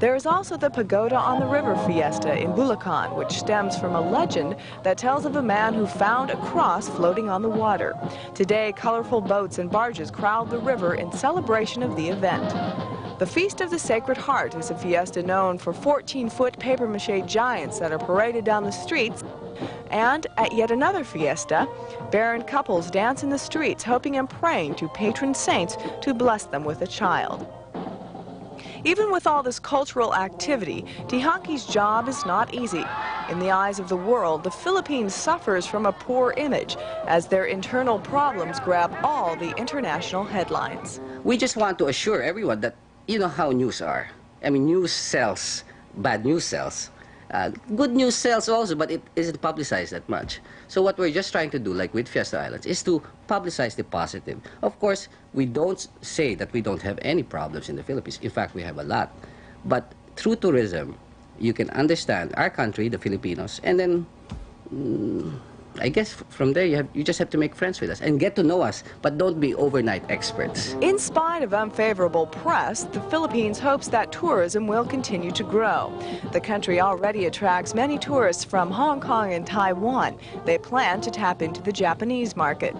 There is also the Pagoda on the River Fiesta in Bulacan, which stems from a legend that tells of a man who found a cross floating on the water. Today, colorful boats and barges crowd the river in celebration of the event. The Feast of the Sacred Heart is a fiesta known for 14-foot papier-mâché giants that are paraded down the streets. And at yet another fiesta, barren couples dance in the streets, hoping and praying to patron saints to bless them with a child. Even with all this cultural activity, Tihanki's job is not easy. In the eyes of the world, the Philippines suffers from a poor image as their internal problems grab all the international headlines. We just want to assure everyone that you know how news are. I mean, news sells, bad news sells. Good news sells also, but it isn't publicized that much. So what we're just trying to do, like with Fiesta Islands, is to publicize the positive. Of course, we don't say that we don't have any problems in the Philippines. In fact, we have a lot. But through tourism, you can understand our country, the Filipinos, and then I guess from there you just have to make friends with us and get to know us, but don't be overnight experts. In spite of unfavorable press, the Philippines hopes that tourism will continue to grow. The country already attracts many tourists from Hong Kong and Taiwan. They plan to tap into the Japanese market.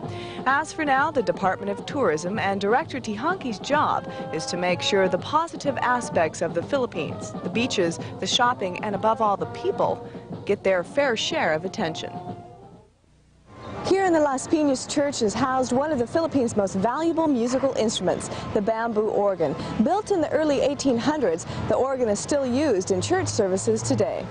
As for now, the Department of Tourism and Director Tihanki's job is to make sure the positive aspects of the Philippines, the beaches, the shopping, and above all the people, get their fair share of attention. Here in the Las Piñas Church is housed one of the Philippines' most valuable musical instruments, the bamboo organ. Built in the early 1800s, the organ is still used in church services today.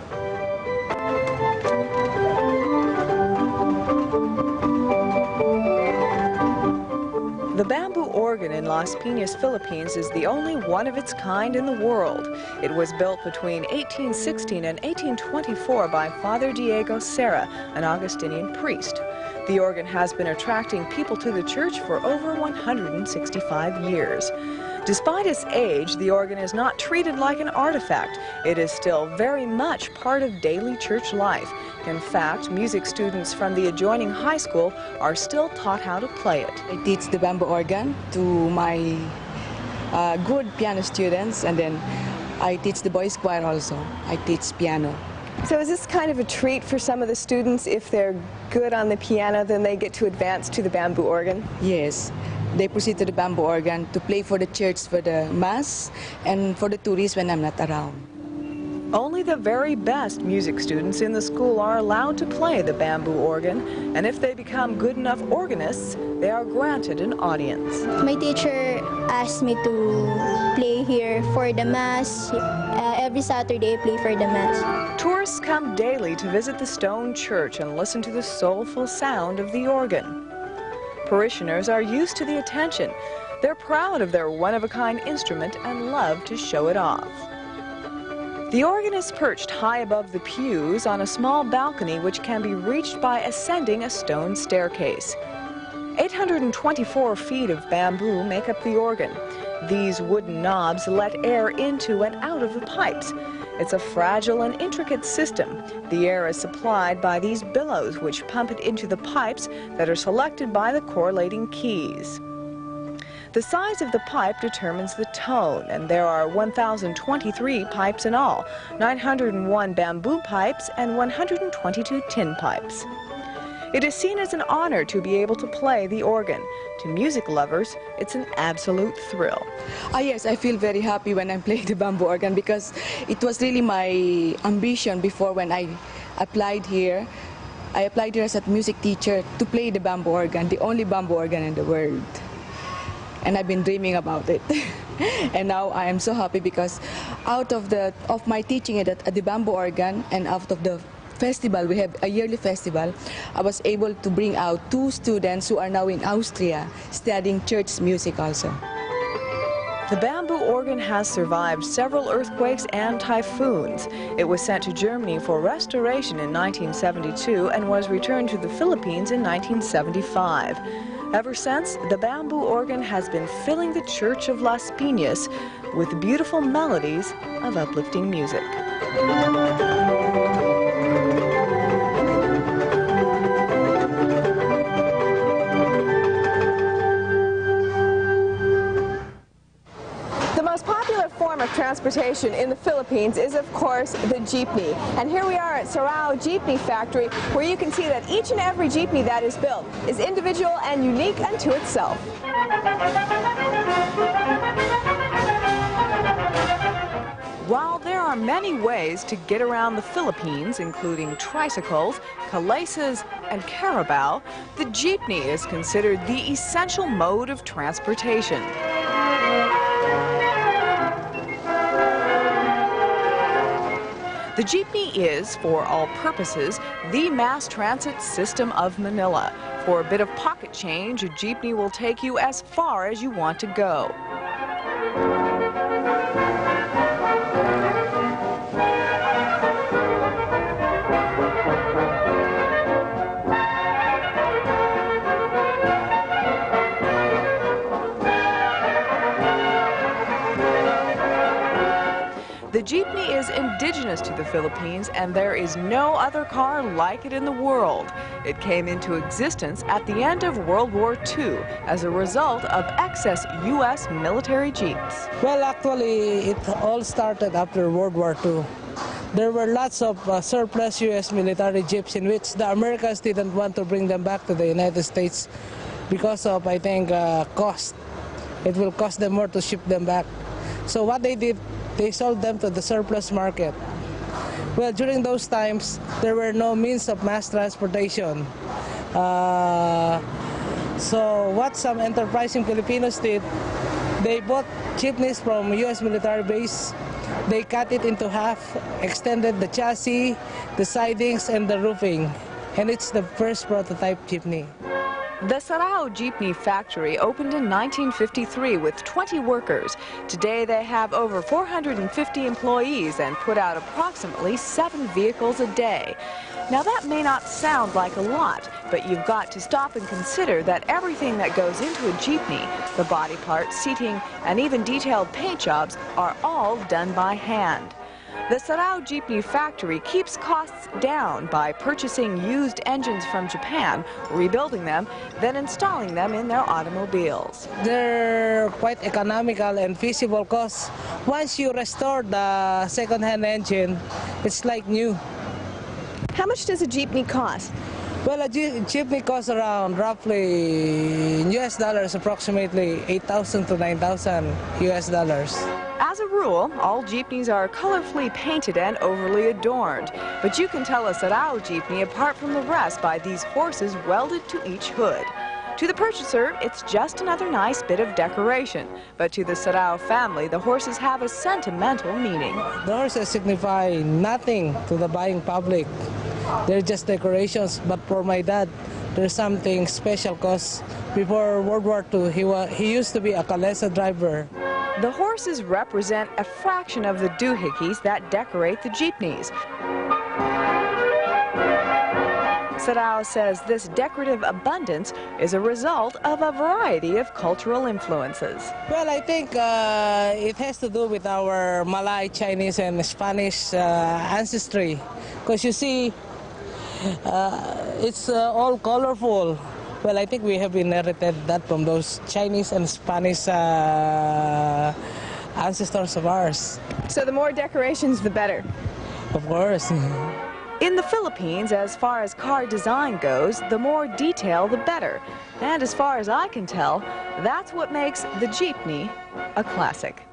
The bamboo organ in Las Piñas, Philippines is the only one of its kind in the world. It was built between 1816 and 1824 by Father Diego Serra, an Augustinian priest. The organ has been attracting people to the church for over 165 years. Despite its age, the organ is not treated like an artifact. It is still very much part of daily church life. In fact, music students from the adjoining high school are still taught how to play it. I teach the bamboo organ to my good piano students, and then I teach the boys choir also. I teach piano. So is this kind of a treat for some of the students? If they're good on the piano, then they get to advance to the bamboo organ? Yes. They proceed to the bamboo organ to play for the church for the mass and for the tourists when I'm not around. Only the very best music students in the school are allowed to play the bamboo organ, and if they become good enough organists, they are granted an audience. My teacher asked me to play here for the mass. Every Saturday I play for the mass. Tourists come daily to visit the stone church and listen to the soulful sound of the organ. Parishioners are used to the attention. They're proud of their one-of-a-kind instrument and love to show it off. The organ is perched high above the pews on a small balcony which can be reached by ascending a stone staircase. 824 feet of bamboo make up the organ. These wooden knobs let air into and out of the pipes. It's a fragile and intricate system. The air is supplied by these billows which pump it into the pipes that are selected by the correlating keys. The size of the pipe determines the tone, and there are 1,023 pipes in all, 901 bamboo pipes and 122 tin pipes. It is seen as an honor to be able to play the organ. To music lovers, it's an absolute thrill. Yes, I feel very happy when I play the bamboo organ because it was really my ambition before when I applied here. I applied here as a music teacher to play the bamboo organ, the only bamboo organ in the world. And I've been dreaming about it. And now I am so happy because out of my teaching at the bamboo organ and out of the festival, we have a yearly festival, I was able to bring out 2 students who are now in Austria studying church music also. The bamboo organ has survived several earthquakes and typhoons. It was sent to Germany for restoration in 1972 and was returned to the Philippines in 1975. Ever since, the bamboo organ has been filling the Church of Las Piñas with beautiful melodies of uplifting music. of transportation in the Philippines is, of course, the jeepney. And here we are at Sarao Jeepney Factory, where you can see that each and every jeepney that is built is individual and unique unto itself. While there are many ways to get around the Philippines, including tricycles, calesas, and carabao, the jeepney is considered the essential mode of transportation. The jeepney is, for all purposes, the mass transit system of Manila. For a bit of pocket change, a jeepney will take you as far as you want to go. The jeepney is indigenous to the Philippines, and there is no other car like it in the world. It came into existence at the end of World War II as a result of excess U.S. military jeeps. Well, actually, it all started after World War II. There were lots of surplus U.S. military jeeps in which the Americans didn't want to bring them back to the United States because of, I think, cost. It will cost them more to ship them back. So what they did, they sold them to the surplus market. Well, during those times, there were no means of mass transportation. So what some enterprising Filipinos did, they bought jeepneys from U.S. military base. They cut it into half, extended the chassis, the sidings, and the roofing. And it's the first prototype jeepney. The Sarao Jeepney Factory opened in 1953 with 20 workers. Today they have over 450 employees and put out approximately 7 vehicles a day. Now that may not sound like a lot, but you've got to stop and consider that everything that goes into a jeepney, the body parts, seating, and even detailed paint jobs are all done by hand. The Sarao Jeepney Factory keeps costs down by purchasing used engines from Japan, rebuilding them, then installing them in their automobiles. They're quite economical and feasible because once you restore the second-hand engine, it's like new. How much does a jeepney cost? Well, a jeepney costs around roughly in US dollars, approximately 8,000 to 9,000 US dollars. As a rule, all jeepneys are colorfully painted and overly adorned, but you can tell a Sarao jeepney apart from the rest by these horses welded to each hood. To the purchaser, it's just another nice bit of decoration, but to the Sarao family, the horses have a sentimental meaning. The horses signify nothing to the buying public. They're just decorations, but for my dad, there's something special because before World War II, he used to be a calesa driver. The horses represent a fraction of the doohickeys that decorate the jeepneys. Sarao says this decorative abundance is a result of a variety of cultural influences. Well, I think it has to do with our Malay, Chinese, and Spanish ancestry. Because you see, it's all colorful. Well, I think we have inherited that from those Chinese and Spanish ancestors of ours. So the more decorations, the better. Of course. In the Philippines, as far as car design goes, the more detail, the better. And as far as I can tell, that's what makes the jeepney a classic.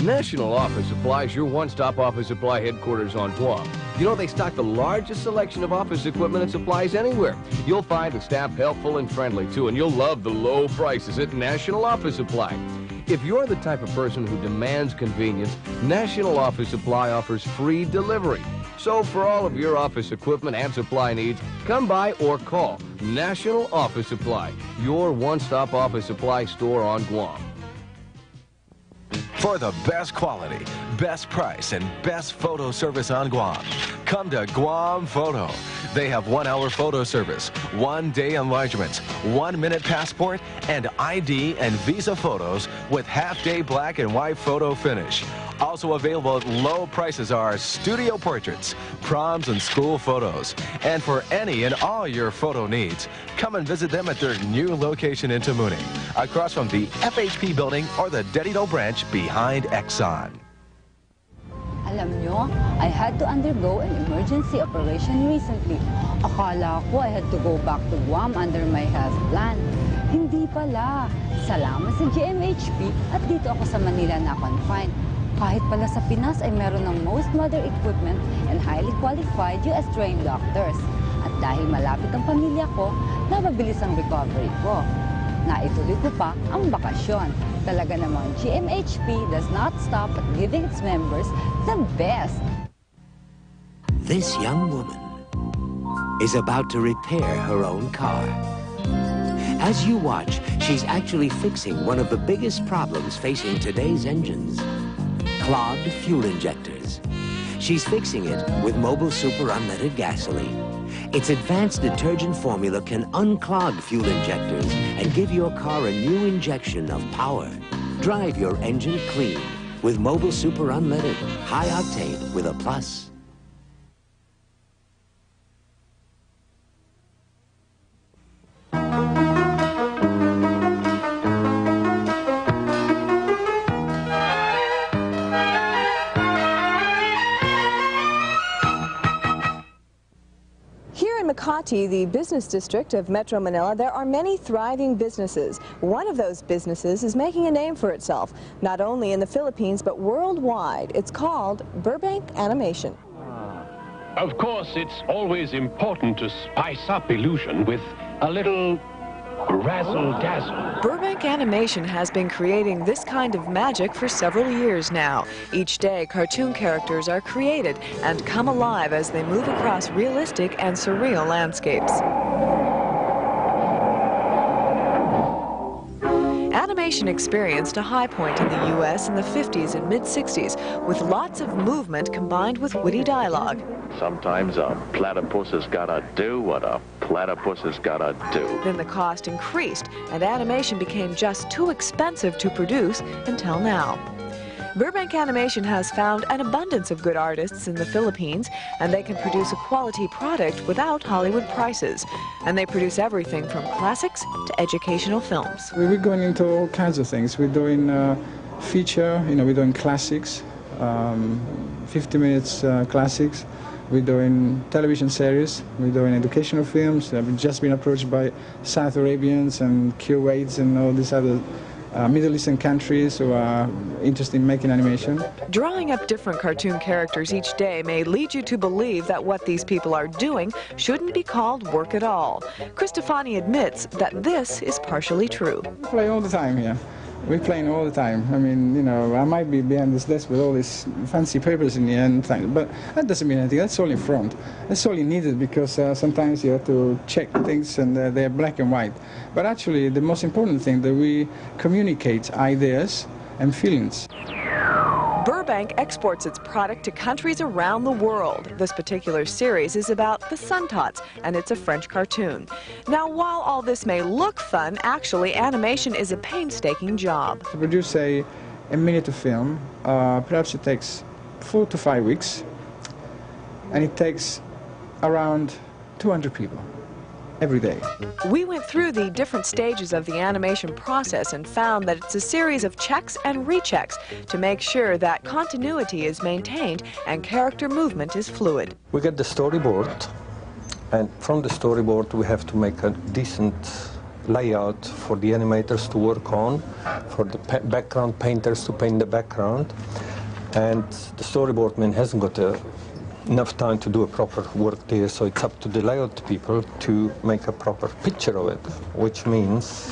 National Office Supply is your one-stop office supply headquarters on Guam. You know, they stock the largest selection of office equipment and supplies anywhere. You'll find the staff helpful and friendly, too, and you'll love the low prices at National Office Supply. If you're the type of person who demands convenience, National Office Supply offers free delivery. So for all of your office equipment and supply needs, come by or call National Office Supply, your one-stop office supply store on Guam. For the best quality, best price, and best photo service on Guam, come to Guam Photo. They have 1-hour photo service, 1-day enlargements, 1-minute passport, and ID and visa photos with half-day black and white photo finish. Also available at low prices are studio portraits, proms, and school photos. And for any and all your photo needs, come and visit them at their new location in Tamuning, across from the FHP building or the Dedito branch behind Exxon. Alam nyo, I had to undergo an emergency operation recently. Akala ko I had to go back to Guam under my health plan. Hindi pala. Salamat sa GMHP at dito ako sa Manila na-confine. Kahit pala sa Pinas ay meron ng most modern equipment and highly qualified US-trained doctors. At dahil malapit ang pamilya ko, napabilis ang recovery ko. Naituloy ko pa ang bakasyon. Talaga namang GMHP does not stop at giving its members the best. This young woman is about to repair her own car. As you watch, she's actually fixing one of the biggest problems facing today's engines: clogged fuel injectors. She's fixing it with Mobile Super Unleaded Gasoline. Its advanced detergent formula can unclog fuel injectors and give your car a new injection of power. Drive your engine clean with Mobile Super Unleaded, high octane with a plus. Makati, the business district of Metro Manila, there are many thriving businesses. One of those businesses is making a name for itself, not only in the Philippines, but worldwide. It's called Burbank Animation. Of course, it's always important to spice up illusion with a little razzle-dazzle. Burbank Animation has been creating this kind of magic for several years now. Each day, cartoon characters are created and come alive as they move across realistic and surreal landscapes. Animation experienced a high point in the U.S. in the 50s and mid-60s, with lots of movement combined with witty dialogue. Sometimes a platypus has gotta do what a platypus has gotta do. Then the cost increased, and animation became just too expensive to produce until now. Burbank Animation has found an abundance of good artists in the Philippines, and they can produce a quality product without Hollywood prices. And they produce everything from classics to educational films. We're going into all kinds of things. We're doing feature, we're doing classics, 50 minutes classics. We're doing television series. We're doing educational films. We've just been approached by South Arabians and Kuwaits and all these other Middle Eastern countries who are interested in making animation. Drawing up different cartoon characters each day may lead you to believe that what these people are doing shouldn't be called work at all. Cristofani admits that this is partially true. We play all the time here. We're playing all the time. I mean, I might be behind this desk with all these fancy papers in the end, but that doesn't mean anything. That's all in front. That's all you needed because sometimes you have to check things and they're black and white. But actually, the most important thing that we communicate ideas and feelings. Burbank exports its product to countries around the world. This particular series is about the Suntots, and it's a French cartoon. Now, while all this may look fun, actually, animation is a painstaking job. To produce a miniature film, perhaps it takes 4 to 5 weeks, and it takes around 200 people every day. We went through the different stages of the animation process and found that it's a series of checks and rechecks to make sure that continuity is maintained and character movement is fluid. We get the storyboard, and from the storyboard we have to make a decent layout for the animators to work on, for the background painters to paint the background, and the storyboard man hasn't got enough time to do a proper work there, so it's up to the layout people to make a proper picture of it, which means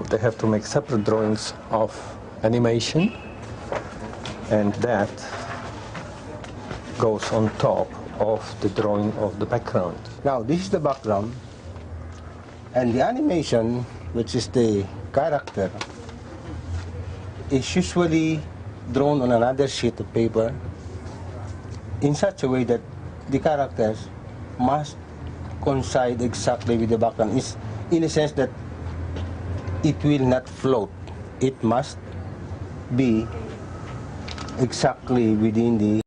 they have to make separate drawings of animation, and that goes on top of the drawing of the background. Now, this is the background, and the animation, which is the character, is usually drawn on another sheet of paper in such a way that the characters must coincide exactly with the background. It's in a sense that it will not float. It must be exactly within the